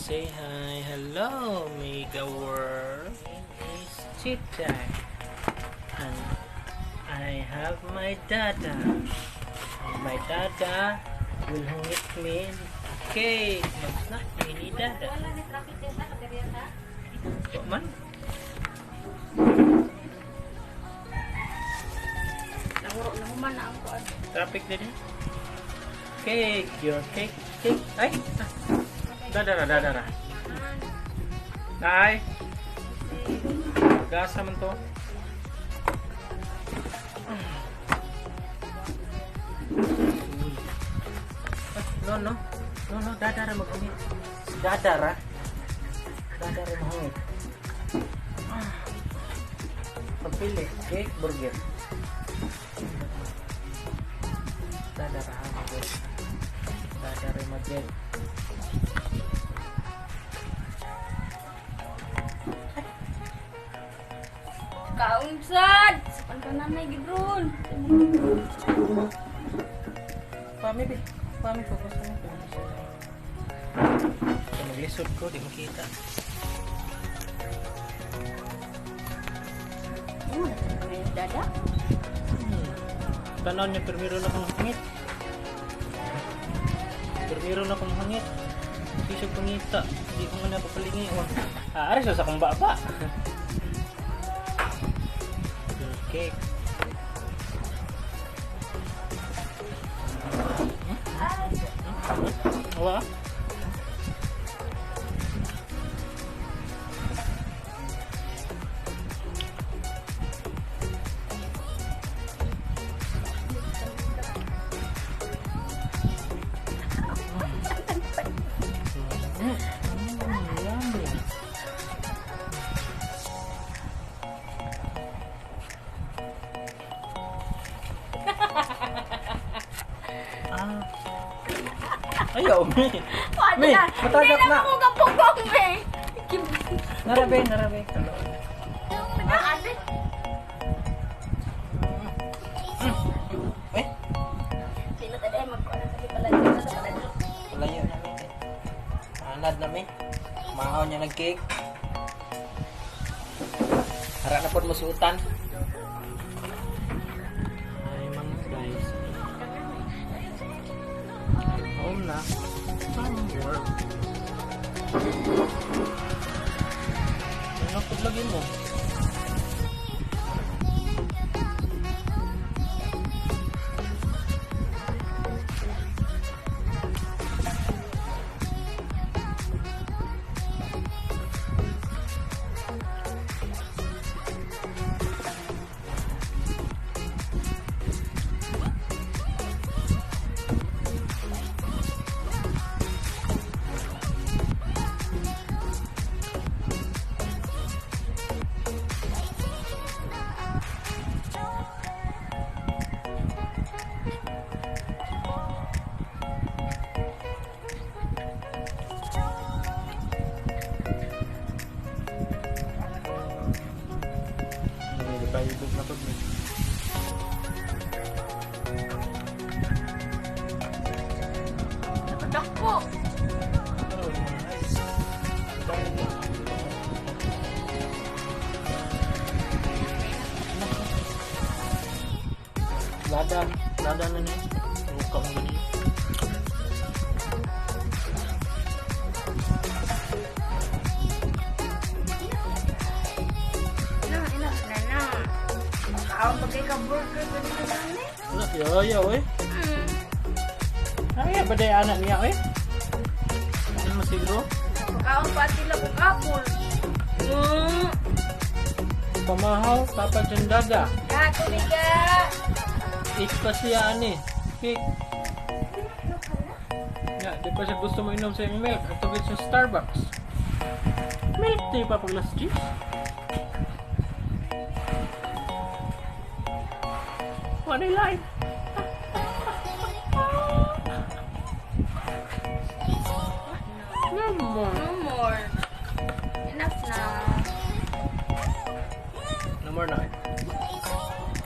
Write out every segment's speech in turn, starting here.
Say hi. Hello, Mega World. My name is Chichai. And I have my dada. And my dada will hungit me. Okay, mag-snack ni dada. Kok man? Naman na ako. Traffic din. Cake, your cake. Cake. Ay! Dadara. Ay! Gasa man to. No. Dadara mag-hungit. Dadara mag-hungit. Pagpili. Cake, burger. Dadara mag-hungit. Dadara mag-hungit. Kaunsad! Sapan ka nanay, Gibron. Pami, fokus mo. Naglisod ko, di makita. Ngayon, dada? Tanaw niya, permiro na kong hangit. Hindi siya pangita. Hindi ko nga napapalingi. Aris sa akong baba. Cake. Awa? Ayaw, May. May, matagap na. Hindi na mo kapugong, May. Narabe. Nag-aade. Eh? Sino taday magkuha na sabi palayo sa palayo. Palayo na, May. Anad na, May. Mahaw niya ng cake. Harap na po mo suutan. Ay, man, guys. Home na. Somewhere. Ano po lagi mo? Paibog na pag Nakadakpo. Lada na niya. Luka mo ganyan. Ako bagay ka burger ka dito lang eh. Yaw eh. Ay, baday anak niya eh. Ano masiguro? Pagkaon pati lang kong apple. Pamahaw, papa dyan dada. Ako biga. Eat pa siya ani. Cake. Ya, di pa siya gusto mo inom sa yung milk. At tugit sa Starbucks. Milk tea pa pag last juice. What I like. No more. No more. Enough na. No more na.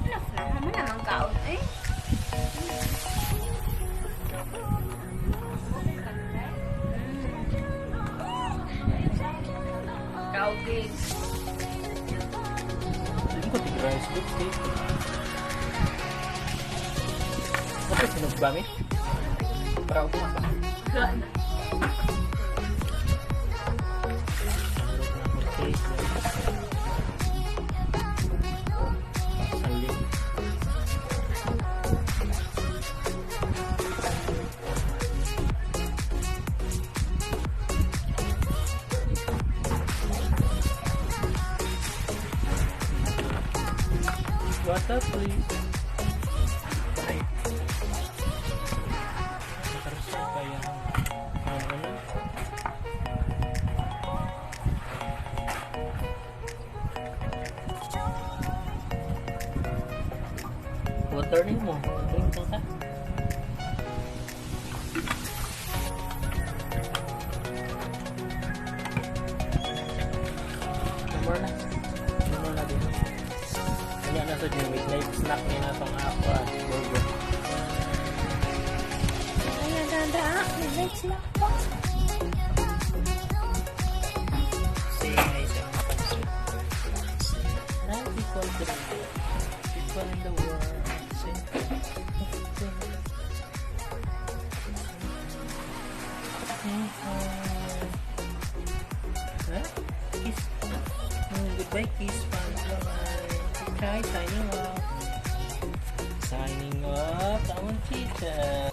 Enough na. Naman naman kaon eh. okay. Hindi ko tig-rice lipstick. Apa sinog ba mi? Para ako ba? Gana. Water please. Ay. Terus apa yang ano? Water ni mo. Drink mo ka. Number na. Number na din. Kanya na sa midnight snack niya na pang aqua burger. Ayan, dada. Midnight snack pa. Say hi sa mga kapsut. Hi people in the world. People in the world. Say hi. Kiss. Goodbye kiss. Chichai signing off. Signing off. Ang chichai.